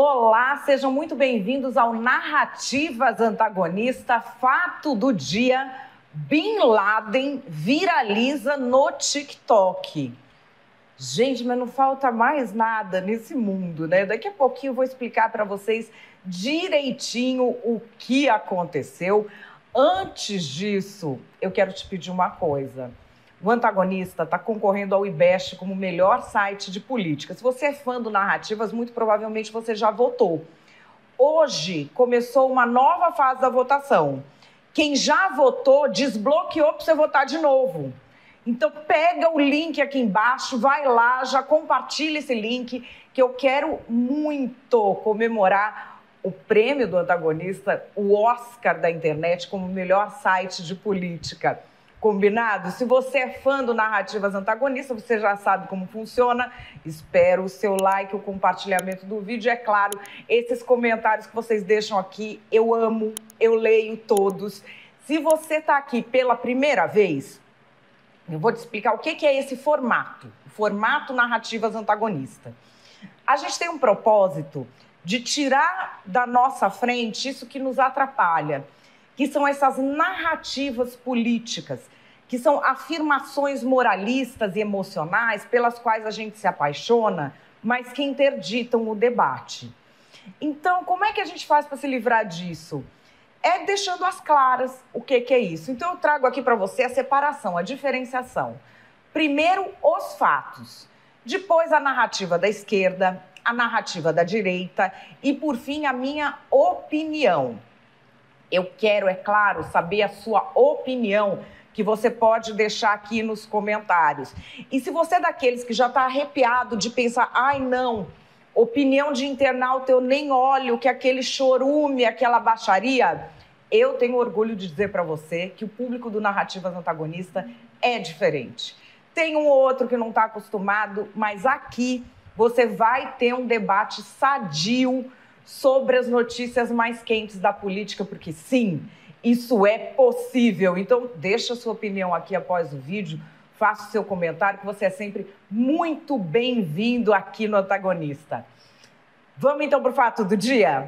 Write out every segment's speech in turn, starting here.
Olá, sejam muito bem-vindos ao Narrativas Antagonista. Fato do dia: Bin Laden viraliza no TikTok. Gente, mas não falta mais nada nesse mundo, né? Daqui a pouquinho eu vou explicar para vocês direitinho o que aconteceu. Antes disso, eu quero te pedir uma coisa. O Antagonista está concorrendo ao IBEST como o melhor site de política. Se você é fã do Narrativas, muito provavelmente você já votou. Hoje começou uma nova fase da votação. Quem já votou desbloqueou para você votar de novo. Então pega o link aqui embaixo, vai lá, já compartilha esse link, que eu quero muito comemorar o prêmio do Antagonista, o Oscar da internet, como o melhor site de política. Combinado? Se você é fã do Narrativas Antagonista, você já sabe como funciona. Espero o seu like, o compartilhamento do vídeo. É claro, esses comentários que vocês deixam aqui, eu amo, eu leio todos. Se você está aqui pela primeira vez, eu vou te explicar o que é esse formato. O formato Narrativas Antagonista. A gente tem um propósito de tirar da nossa frente isso que nos atrapalha, que são essas narrativas políticas, que são afirmações moralistas e emocionais pelas quais a gente se apaixona, mas que interditam o debate. Então, como é que a gente faz para se livrar disso? É deixando às claras o que é isso. Então, eu trago aqui para você a separação, a diferenciação. Primeiro, os fatos. Depois, a narrativa da esquerda, a narrativa da direita e, por fim, a minha opinião. Eu quero, é claro, saber a sua opinião, que você pode deixar aqui nos comentários. E se você é daqueles que já está arrepiado de pensar, ai não, opinião de internauta eu nem olho, que aquele chorume, aquela baixaria, eu tenho orgulho de dizer para você que o público do Narrativas Antagonista é diferente. Tem um ou outro que não está acostumado, mas aqui você vai ter um debate sadio sobre as notícias mais quentes da política, porque sim, isso é possível. Então, deixa a sua opinião aqui após o vídeo, faça o seu comentário, que você é sempre muito bem-vindo aqui no Antagonista. Vamos então para o fato do dia?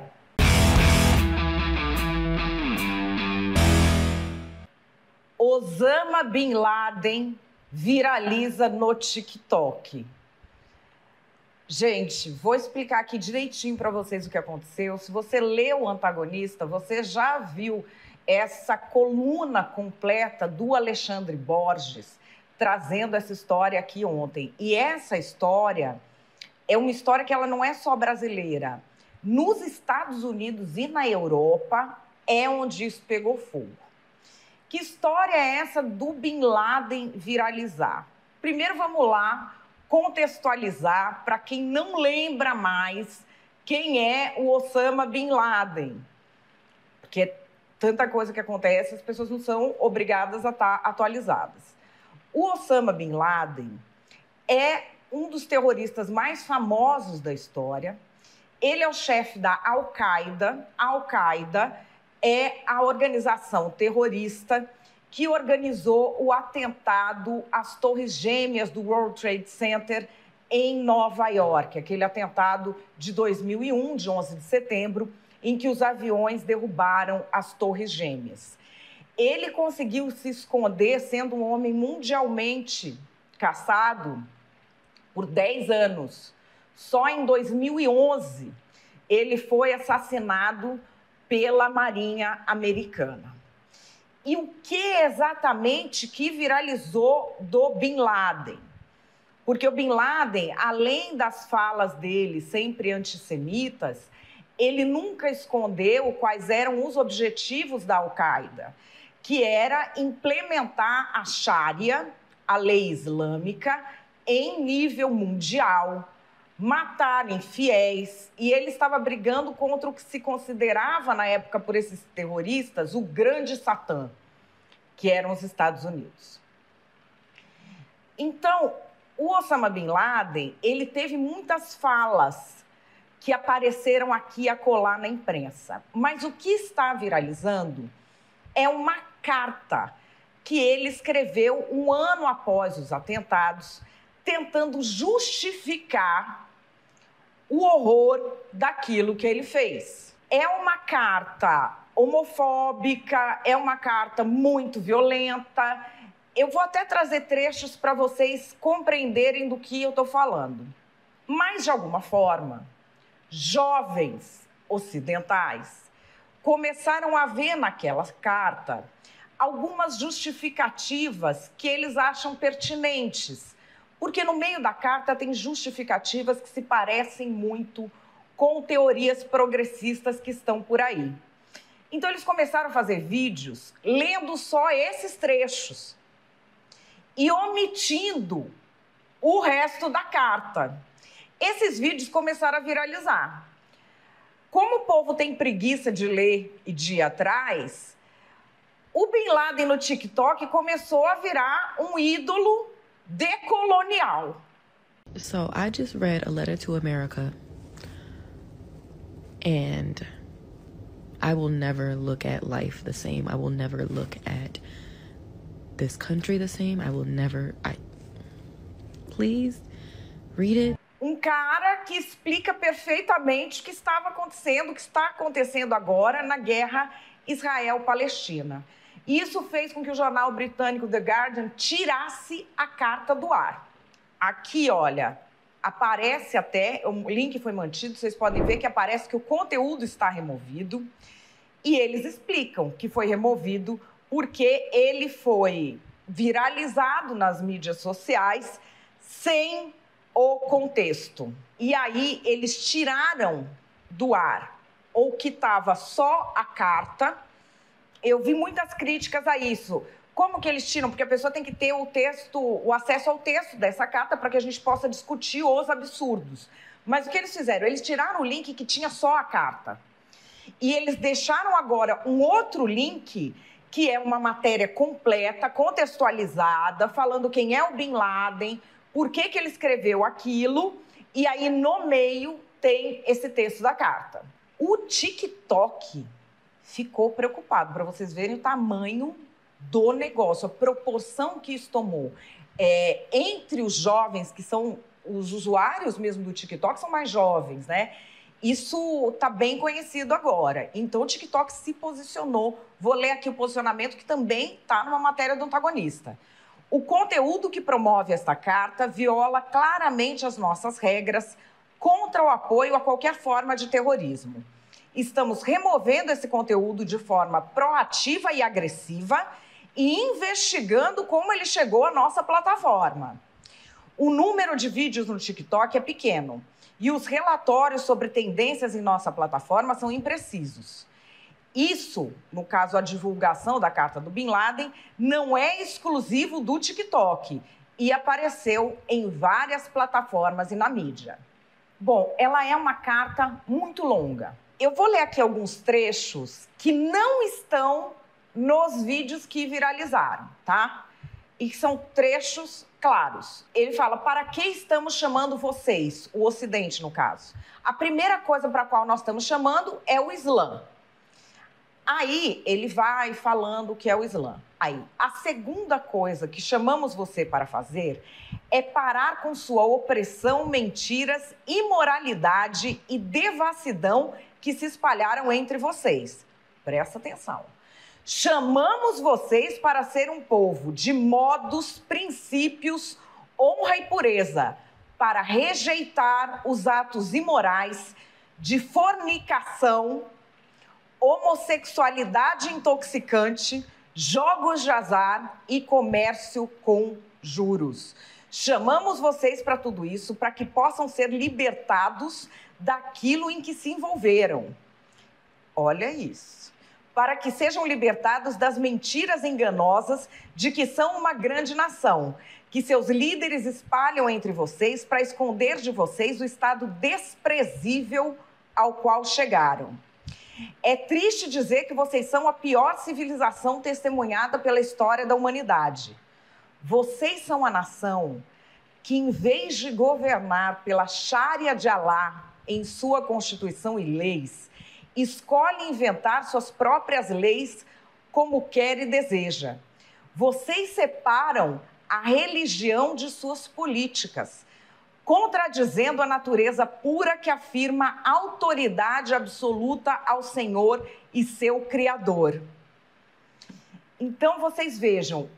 Osama Bin Laden viraliza no TikTok. Gente, vou explicar aqui direitinho para vocês o que aconteceu. Se você leu o Antagonista, você já viu essa coluna completa do Alexandre Borges trazendo essa história aqui ontem. E essa história é uma história que ela não é só brasileira. Nos Estados Unidos e na Europa é onde isso pegou fogo. Que história é essa do Bin Laden viralizar? Primeiro vamos lá contextualizar para quem não lembra mais quem é o Osama Bin Laden. Porque é tanta coisa que acontece, as pessoas não são obrigadas a estar atualizadas. O Osama Bin Laden é um dos terroristas mais famosos da história. Ele é o chefe da Al-Qaeda. A Al-Qaeda é a organização terrorista que organizou o atentado às Torres Gêmeas do World Trade Center em Nova York, aquele atentado de 2001, de 11 de setembro, em que os aviões derrubaram as Torres Gêmeas. Ele conseguiu se esconder sendo um homem mundialmente caçado por 10 anos. Só em 2011 ele foi assassinado pela Marinha Americana. E o que exatamente que viralizou do Bin Laden? Porque o Bin Laden, além das falas dele sempre antissemitas, ele nunca escondeu quais eram os objetivos da Al-Qaeda, que era implementar a Sharia, a lei islâmica, em nível mundial, matar infiéis, e ele estava brigando contra o que se considerava na época por esses terroristas o grande Satã, que eram os Estados Unidos. Então, o Osama Bin Laden, ele teve muitas falas que apareceram aqui e acolá na imprensa, mas o que está viralizando é uma carta que ele escreveu um ano após os atentados, tentando justificar o horror daquilo que ele fez. É uma carta homofóbica, é uma carta muito violenta. Eu vou até trazer trechos para vocês compreenderem do que eu estou falando. Mas, de alguma forma, jovens ocidentais começaram a ver naquela carta algumas justificativas que eles acham pertinentes. Porque no meio da carta tem justificativas que se parecem muito com teorias progressistas que estão por aí. Então, eles começaram a fazer vídeos lendo só esses trechos e omitindo o resto da carta. Esses vídeos começaram a viralizar. Como o povo tem preguiça de ler e de ir atrás, o Bin Laden no TikTok começou a virar um ídolo decolonial. So I just read A Letter to America, and I will never look at life the same. I will never look at this country the same. I will never... Please, read it. Um cara que explica perfeitamente o que estava acontecendo, o que está acontecendo agora na guerra Israel-Palestina. Isso fez com que o jornal britânico The Guardian tirasse a carta do ar. Aqui, olha, aparece até, o link foi mantido, vocês podem ver que aparece que o conteúdo está removido e eles explicam que foi removido porque ele foi viralizado nas mídias sociais sem o contexto. E aí eles tiraram do ar ou que estava só a carta. Eu vi muitas críticas a isso. Como que eles tiram? Porque a pessoa tem que ter o texto, o acesso ao texto dessa carta para que a gente possa discutir os absurdos. Mas o que eles fizeram? Eles tiraram o link que tinha só a carta. E eles deixaram agora um outro link que é uma matéria completa, contextualizada, falando quem é o Bin Laden, por que que ele escreveu aquilo, e aí no meio tem esse texto da carta. O TikTok ficou preocupado, para vocês verem o tamanho do negócio, a proporção que isso tomou. Entre os jovens, que são os usuários mesmo do TikTok, são mais jovens, né? Isso está bem conhecido agora. Então, o TikTok se posicionou. Vou ler aqui o posicionamento que também está numa matéria do Antagonista. O conteúdo que promove esta carta viola claramente as nossas regras contra o apoio a qualquer forma de terrorismo. Estamos removendo esse conteúdo de forma proativa e agressiva e investigando como ele chegou à nossa plataforma. O número de vídeos no TikTok é pequeno e os relatórios sobre tendências em nossa plataforma são imprecisos. Isso, no caso, a divulgação da carta do Bin Laden, não é exclusivo do TikTok e apareceu em várias plataformas e na mídia. Bom, ela é uma carta muito longa. Eu vou ler aqui alguns trechos que não estão nos vídeos que viralizaram, tá? E são trechos claros. Ele fala, para que estamos chamando vocês, o Ocidente, no caso? A primeira coisa para a qual nós estamos chamando é o Islã. Aí ele vai falando o que é o Islã. Aí, a segunda coisa que chamamos você para fazer é parar com sua opressão, mentiras, imoralidade e devassidão que se espalharam entre vocês. Presta atenção. Chamamos vocês para ser um povo de modos, princípios, honra e pureza, para rejeitar os atos imorais de fornicação, homossexualidade intoxicante, jogos de azar e comércio com juros. Chamamos vocês para tudo isso, para que possam ser libertados daquilo em que se envolveram. Olha isso. Para que sejam libertados das mentiras enganosas de que são uma grande nação, que seus líderes espalham entre vocês para esconder de vocês o estado desprezível ao qual chegaram. É triste dizer que vocês são a pior civilização testemunhada pela história da humanidade. Vocês são a nação que, em vez de governar pela Sharia de Alá em sua Constituição e leis, escolhe inventar suas próprias leis como quer e deseja. Vocês separam a religião de suas políticas. contradizendo a natureza pura que afirma autoridade absoluta ao Senhor e seu Criador. Então, vocês vejam,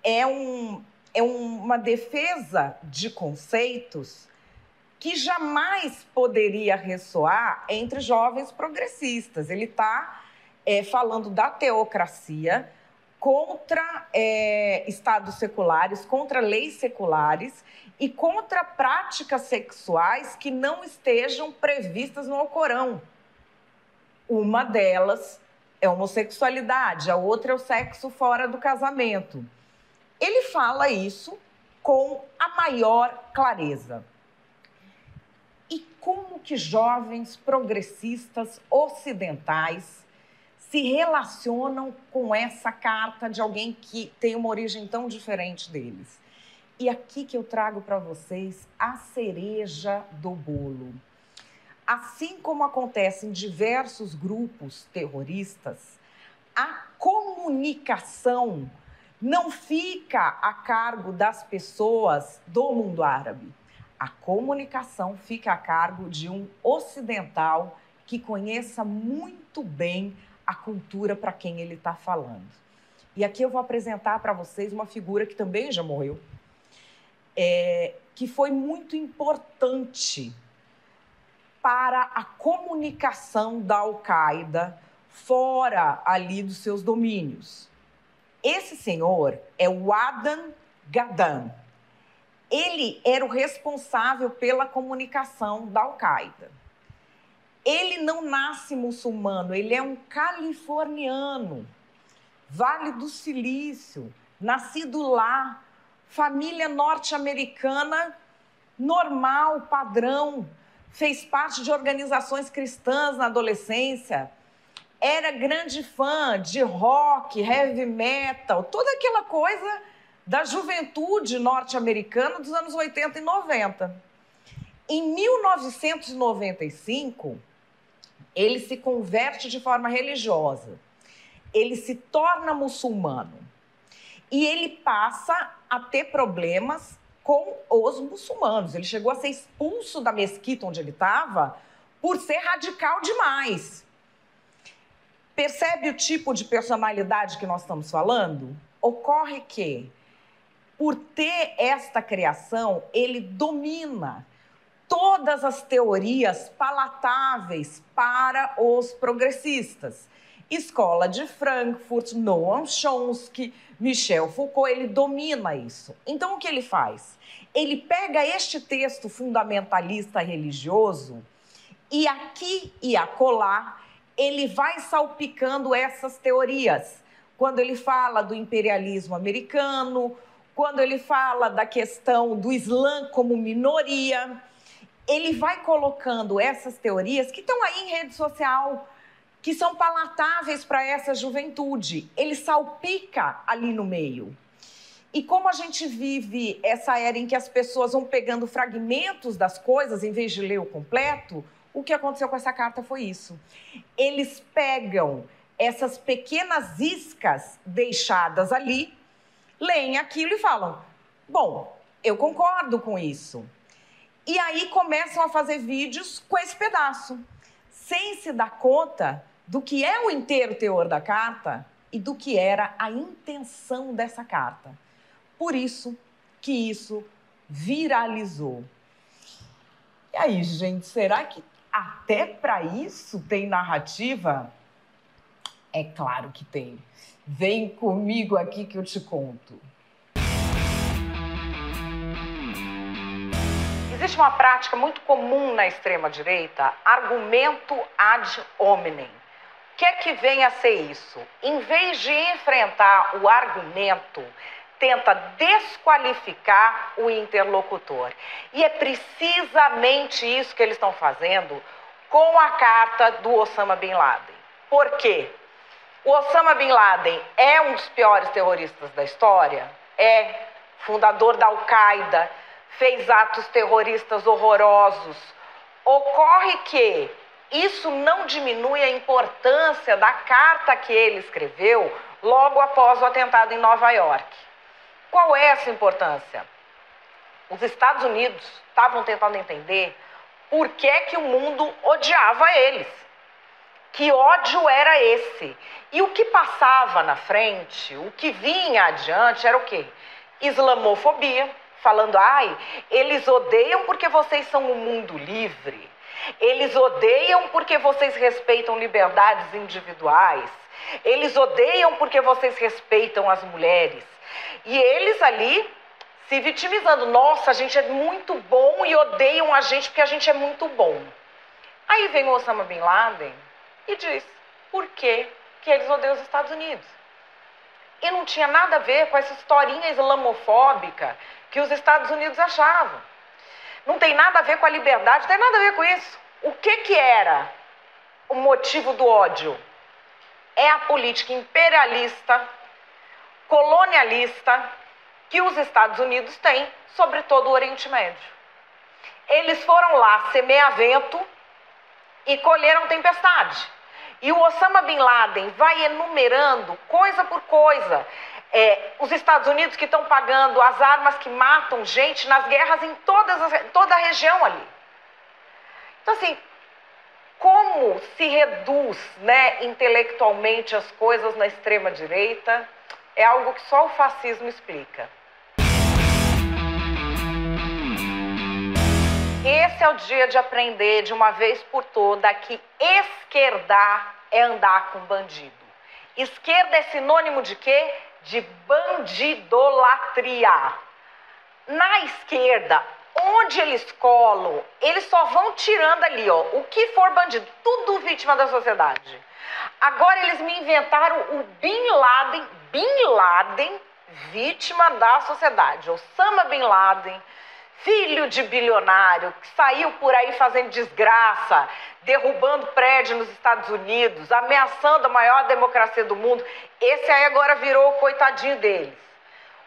é uma defesa de conceitos que jamais poderia ressoar entre jovens progressistas. Ele está falando da teocracia contra estados seculares, contra leis seculares e contra práticas sexuais que não estejam previstas no Alcorão. Uma delas é a homossexualidade, a outra é o sexo fora do casamento. Ele fala isso com a maior clareza. E como que jovens progressistas ocidentais se relacionam com essa carta de alguém que tem uma origem tão diferente deles? E aqui que eu trago para vocês a cereja do bolo. Assim como acontece em diversos grupos terroristas, a comunicação não fica a cargo das pessoas do mundo árabe. A comunicação fica a cargo de um ocidental que conheça muito bem a cultura para quem ele está falando. E aqui eu vou apresentar para vocês uma figura que também já morreu, que foi muito importante para a comunicação da Al-Qaeda fora ali dos seus domínios. Esse senhor é o Adnan Ghadam. Ele era o responsável pela comunicação da Al-Qaeda. Ele não nasce muçulmano, ele é um californiano, Vale do Silício, nascido lá, família norte-americana, normal, padrão, fez parte de organizações cristãs na adolescência, era grande fã de rock, heavy metal, toda aquela coisa da juventude norte-americana dos anos 80 e 90. Em 1995, ele se converte de forma religiosa. Ele se torna muçulmano. E ele passa a ter problemas com os muçulmanos. Ele chegou a ser expulso da mesquita onde ele estava por ser radical demais. Percebe o tipo de personalidade que nós estamos falando? Ocorre que, por ter esta criação, ele domina todas as teorias palatáveis para os progressistas. Escola de Frankfurt, Noam Chomsky, Michel Foucault, ele domina isso. Então, o que ele faz? Ele pega este texto fundamentalista religioso e aqui e acolá ele vai salpicando essas teorias. Quando ele fala do imperialismo americano, quando ele fala da questão do Islã como minoria, ele vai colocando essas teorias que estão aí em rede social, que são palatáveis para essa juventude. Ele salpica ali no meio. E como a gente vive essa era em que as pessoas vão pegando fragmentos das coisas em vez de ler o completo, o que aconteceu com essa carta foi isso. Eles pegam essas pequenas iscas deixadas ali, leem aquilo e falam, bom, eu concordo com isso. E aí começam a fazer vídeos com esse pedaço, sem se dar conta do que é o inteiro teor da carta e do que era a intenção dessa carta. Por isso que isso viralizou. E aí, gente, será que até para isso tem narrativa? É claro que tem. Vem comigo aqui que eu te conto. Existe uma prática muito comum na extrema-direita, argumento ad hominem. O que é que vem a ser isso? Em vez de enfrentar o argumento, tenta desqualificar o interlocutor. E é precisamente isso que eles estão fazendo com a carta do Osama Bin Laden. Por quê? O Osama Bin Laden é um dos piores terroristas da história? É. Fundador da Al-Qaeda, fez atos terroristas horrorosos. Ocorre que isso não diminui a importância da carta que ele escreveu logo após o atentado em Nova York. Qual é essa importância? Os Estados Unidos estavam tentando entender por que o mundo odiava eles. Que ódio era esse? E o que passava na frente, o que vinha adiante era o quê? Islamofobia, falando, eles odeiam porque vocês são um mundo livre. Eles odeiam porque vocês respeitam liberdades individuais. Eles odeiam porque vocês respeitam as mulheres. E eles ali se vitimizando. Nossa, a gente é muito bom e odeiam a gente porque a gente é muito bom. Aí vem o Osama Bin Laden e diz por que eles odeiam os Estados Unidos. E não tinha nada a ver com essa historinha islamofóbica que os Estados Unidos achavam. Não tem nada a ver com a liberdade, não tem nada a ver com isso. O que era o motivo do ódio? É a política imperialista, colonialista, que os Estados Unidos têm sobre todo o Oriente Médio. Eles foram lá semear vento e colheram tempestade. E o Osama Bin Laden vai enumerando coisa por coisa. Os Estados Unidos que estão pagando as armas que matam gente nas guerras em toda a região ali. Então, assim, como se reduz, né, intelectualmente as coisas na extrema-direita, é algo que só o fascismo explica. Esse é o dia de aprender de uma vez por todas que esquerdar é andar com bandido. Esquerda é sinônimo de quê? De bandidolatria. Na esquerda, onde eles colam, eles só vão tirando ali, ó, o que for bandido, tudo vítima da sociedade. Agora eles me inventaram o Bin Laden, vítima da sociedade. Osama Bin Laden, filho de bilionário, que saiu por aí fazendo desgraça, derrubando prédio nos Estados Unidos, ameaçando a maior democracia do mundo. Esse aí agora virou o coitadinho deles.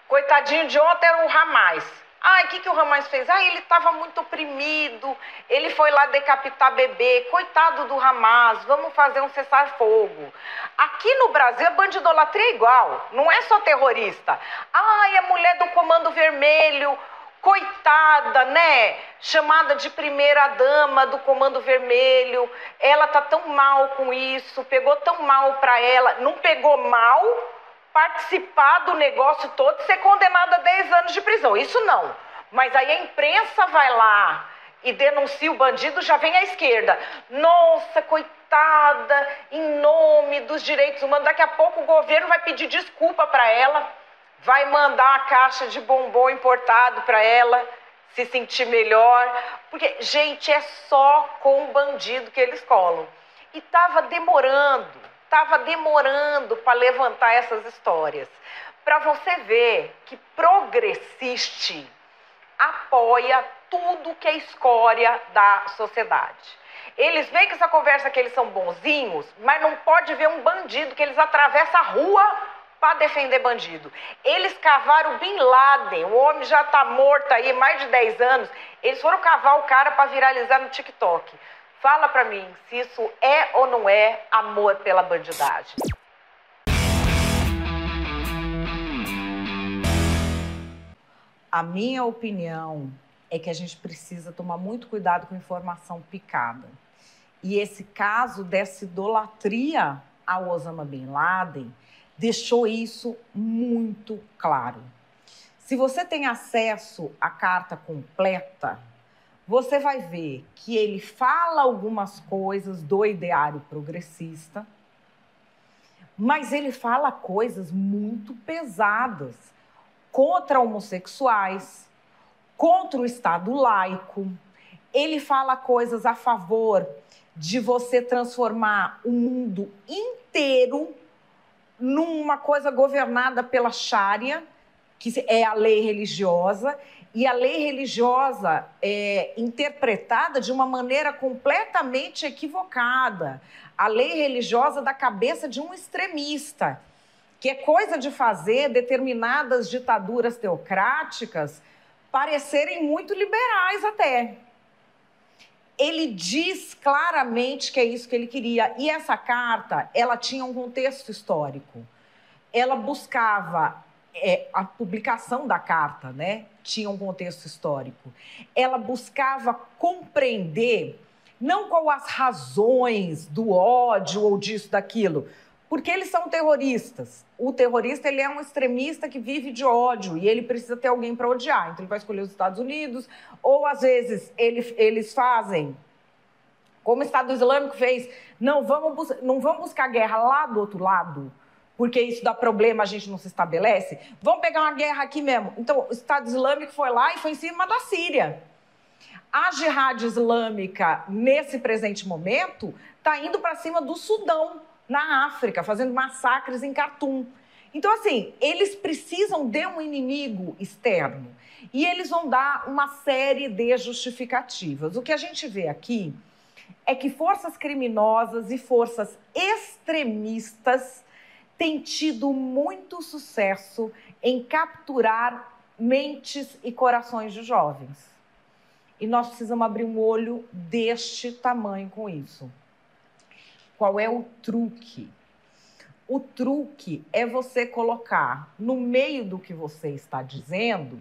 Coitadinho de ontem era o Hamas. O que o Hamas fez? Ele estava muito oprimido, ele foi lá decapitar bebê. Coitado do Hamas, vamos fazer um cessar-fogo. Aqui no Brasil, a bandidolatria é igual, não é só terrorista. A mulher do Comando Vermelho, coitada, né? Chamada de primeira-dama do Comando Vermelho. Ela tá tão mal com isso, pegou tão mal para ela. Não pegou mal participar do negócio todo e ser condenada a 10 anos de prisão. Isso não. Mas aí a imprensa vai lá e denuncia o bandido, já vem a esquerda. Nossa, coitada, em nome dos direitos humanos. Daqui a pouco o governo vai pedir desculpa para ela. Vai mandar uma caixa de bombom importado para ela se sentir melhor. Porque, gente, é só com o bandido que eles colam. E estava demorando para levantar essas histórias. Para você ver que progressiste apoia tudo que é escória da sociedade. Eles veem que essa conversa que eles são bonzinhos, mas não pode ver um bandido que eles atravessam a rua para defender bandido. Eles cavaram o Bin Laden, o homem já está morto aí mais de 10 anos, eles foram cavar o cara para viralizar no TikTok. Fala para mim se isso é ou não é amor pela bandidagem. A minha opinião é que a gente precisa tomar muito cuidado com informação picada. E esse caso dessa idolatria ao Osama Bin Laden deixou isso muito claro. Se você tem acesso à carta completa, você vai ver que ele fala algumas coisas do ideário progressista, mas ele fala coisas muito pesadas contra homossexuais, contra o Estado laico. Ele fala coisas a favor de você transformar o mundo inteiro numa coisa governada pela Sharia, que é a lei religiosa, e a lei religiosa é interpretada de uma maneira completamente equivocada. A lei religiosa da cabeça de um extremista, que é coisa de fazer determinadas ditaduras teocráticas parecerem muito liberais até. Ele diz claramente que é isso que ele queria. E essa carta, ela tinha um contexto histórico. Ela buscava a publicação da carta, né, tinha um contexto histórico. Ela buscava compreender não qual as razões do ódio ou disso, daquilo, porque eles são terroristas. O terrorista, ele é um extremista que vive de ódio e ele precisa ter alguém para odiar. Então, ele vai escolher os Estados Unidos, ou às vezes eles fazem, como o Estado Islâmico fez, não vamos buscar guerra lá do outro lado, porque isso dá problema, a gente não se estabelece. Vamos pegar uma guerra aqui mesmo. Então, o Estado Islâmico foi lá e foi em cima da Síria. A Jihad Islâmica, nesse presente momento, está indo para cima do Sudão, na África, fazendo massacres em Khartoum. Então, assim, eles precisam de um inimigo externo e eles vão dar uma série de justificativas. O que a gente vê aqui é que forças criminosas e forças extremistas têm tido muito sucesso em capturar mentes e corações de jovens. E nós precisamos abrir um olho deste tamanho com isso. Qual é o truque? O truque é você colocar no meio do que você está dizendo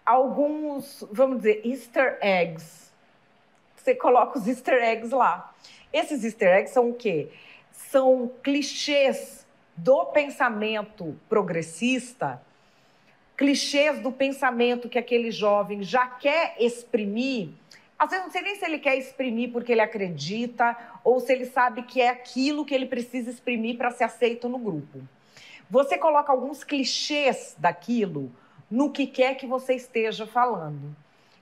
alguns, vamos dizer, easter eggs. Você coloca os easter eggs lá. Esses easter eggs são o quê? São clichês do pensamento progressista, clichês do pensamento que aquele jovem já quer exprimir. Às vezes não sei nem se ele quer exprimir porque ele acredita ou se ele sabe que é aquilo que ele precisa exprimir para ser aceito no grupo. Você coloca alguns clichês daquilo no que quer que você esteja falando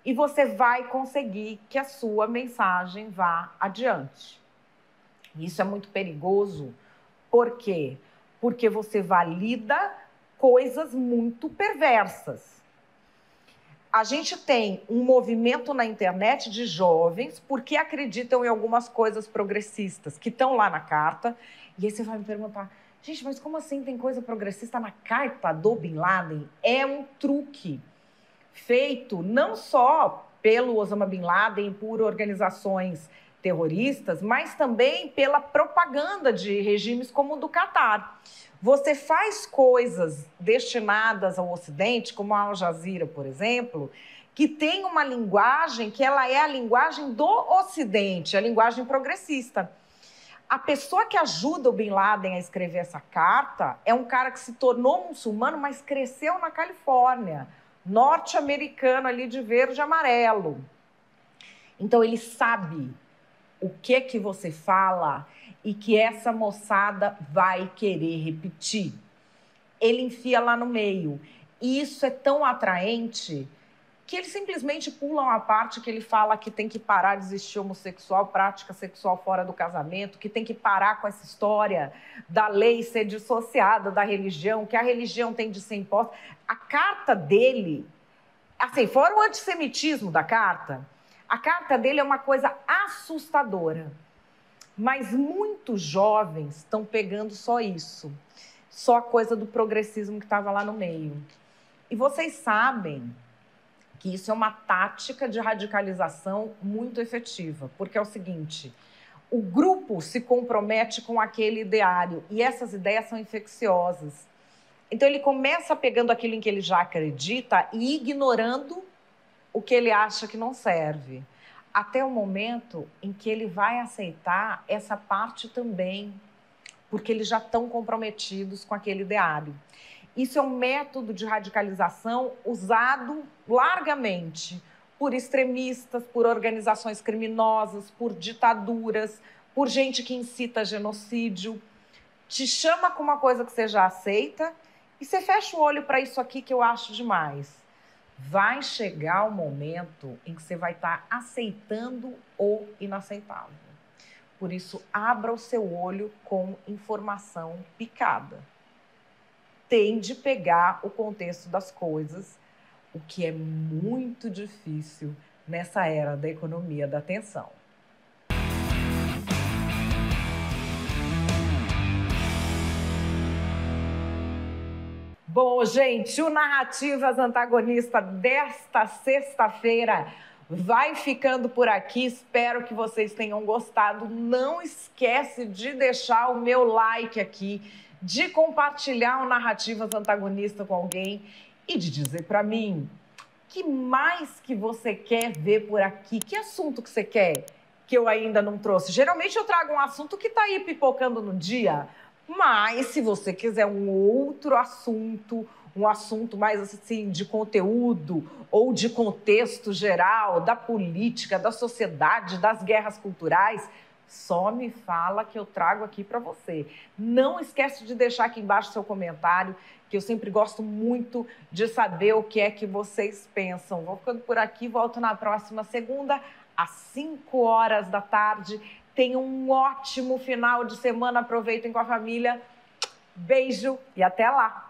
e você vai conseguir que a sua mensagem vá adiante. Isso é muito perigoso. Por quê? Porque você valida coisas muito perversas. A gente tem um movimento na internet de jovens porque acreditam em algumas coisas progressistas que estão lá na carta. E aí você vai me perguntar, gente, mas como assim tem coisa progressista na carta do Bin Laden? É um truque feito não só pelo Osama Bin Laden, por organizações terroristas, mas também pela propaganda de regimes como o do Catar. Você faz coisas destinadas ao Ocidente, como a Al Jazeera, por exemplo, que tem uma linguagem que ela é a linguagem do Ocidente, a linguagem progressista. A pessoa que ajuda o Bin Laden a escrever essa carta é um cara que se tornou muçulmano, mas cresceu na Califórnia, norte-americano ali de verde e amarelo. Então ele sabe o que você fala e que essa moçada vai querer repetir. Ele enfia lá no meio. E isso é tão atraente que eles simplesmente pulam a parte que ele fala que tem que parar de existir homossexual, prática sexual fora do casamento, que tem que parar com essa história da lei ser dissociada da religião, que a religião tem de ser imposta. A carta dele, assim, fora o antissemitismo da carta, a carta dele é uma coisa assustadora. Mas muitos jovens estão pegando só isso, só a coisa do progressismo que estava lá no meio. E vocês sabem que isso é uma tática de radicalização muito efetiva, porque é o seguinte, o grupo se compromete com aquele ideário e essas ideias são infecciosas. Então ele começa pegando aquilo em que ele já acredita e ignorando o que ele acha que não serve, até o momento em que ele vai aceitar essa parte também, porque eles já estão comprometidos com aquele ideário. Isso é um método de radicalização usado largamente por extremistas, por organizações criminosas, por ditaduras, por gente que incita genocídio. Te chama com uma coisa que você já aceita e você fecha o olho para isso aqui que eu acho demais. Vai chegar o momento em que você vai estar aceitando o inaceitável. Por isso, abra o seu olho com informação picada. Tende a pegar o contexto das coisas, o que é muito difícil nessa era da economia da atenção. Bom, gente, o Narrativas Antagonista desta sexta-feira vai ficando por aqui. Espero que vocês tenham gostado. Não esquece de deixar o meu like aqui, de compartilhar o Narrativas Antagonista com alguém e de dizer para mim que mais que você quer ver por aqui, que assunto que você quer que eu ainda não trouxe. Geralmente eu trago um assunto que está aí pipocando no dia, mas se você quiser um outro assunto, um assunto mais assim de conteúdo ou de contexto geral, da política, da sociedade, das guerras culturais, só me fala que eu trago aqui para você. Não esquece de deixar aqui embaixo seu comentário, que eu sempre gosto muito de saber o que é que vocês pensam. Vou ficando por aqui, volto na próxima segunda, às 5 horas da tarde. Tenham um ótimo final de semana, aproveitem com a família. Beijo e até lá!